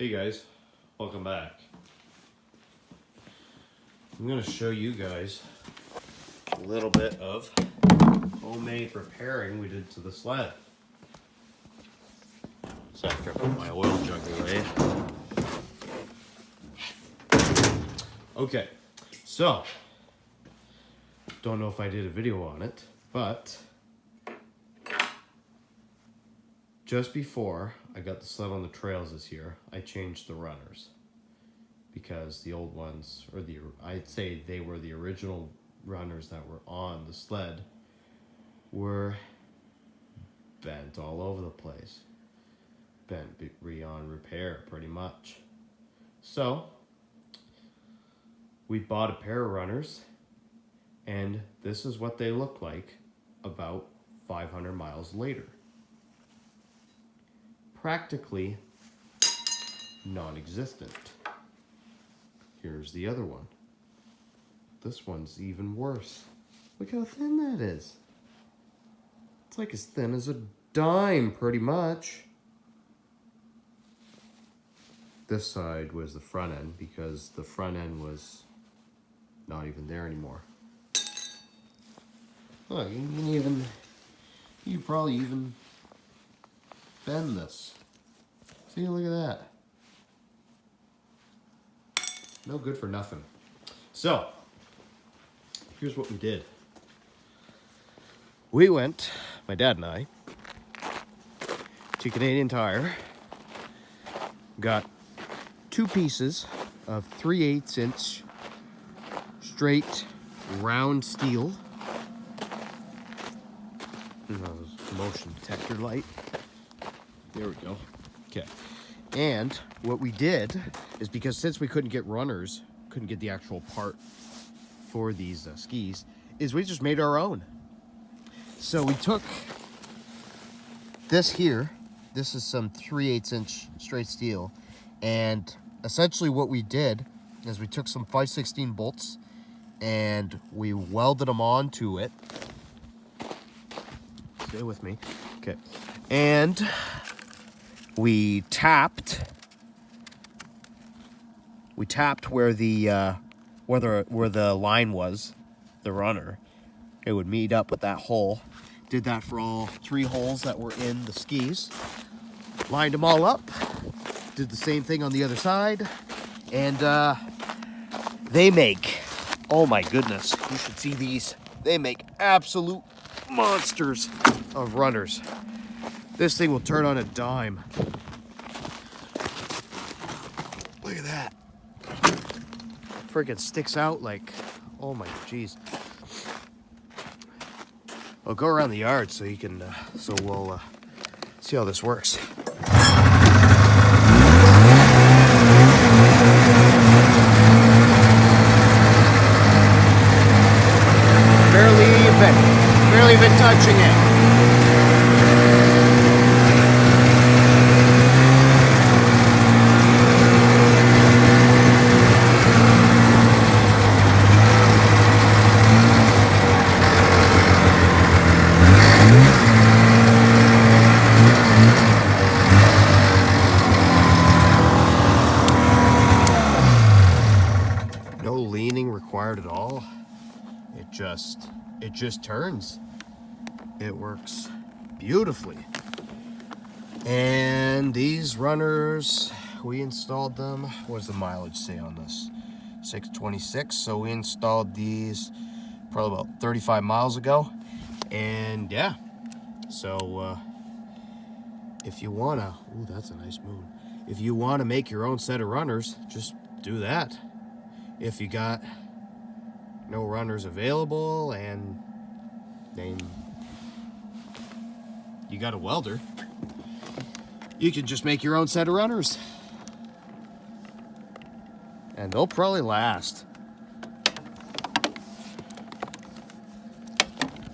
Hey guys, welcome back. I'm going to show you guys a little bit of homemade repairing we did to the sled. So after I put my oil jug away. Okay, so don't know if I did a video on it, but just before I got the sled on the trails this year, I changed the runners because the old ones, or I'd say they were the original runners that were on the sled, were bent all over the place. Bent beyond repair, pretty much. So we bought a pair of runners, and this is what they look like about 500 miles later. Practically non-existent. Here's the other one. This one's even worse. Look how thin that is. It's like as thin as a dime, pretty much. This side was the front end because the front end was not even there anymore. Look, you can probably even bend this. See, look at that. No good for nothing. So, here's what we did. We went, my dad and I, to Canadian Tire, got 2 pieces of 3/8 inch straight round steel. Motion detector light. There we go. Okay. And what we did is, because since we couldn't get runners, couldn't get the actual part for these skis, is we just made our own. So we took this here. This is some 3/8 inch straight steel. And essentially what we did is we took some 5/16 bolts and we welded them onto it. Stay with me. Okay. And we tapped where the where the line was, the runner. It would meet up with that hole. Did that for all 3 holes that were in the skis. Lined them all up. Did the same thing on the other side. And they make, oh my goodness, you should see these. They make absolute monsters of runners. This thing will turn on a dime. Look at that. Freaking sticks out like, oh my jeez. I'll go around the yard so you can, so we'll see how this works. Barely even touching it. No leaning required at all. It just turns. It works beautifully. And these runners, we installed them. What does the mileage say on this? 626. So we installed these probably about 35 miles ago. And yeah, so if you wanna, ooh, that's a nice moon. If you wanna make your own set of runners, just do that. If you got no runners available and then you got a welder, you can just make your own set of runners. And they'll probably last.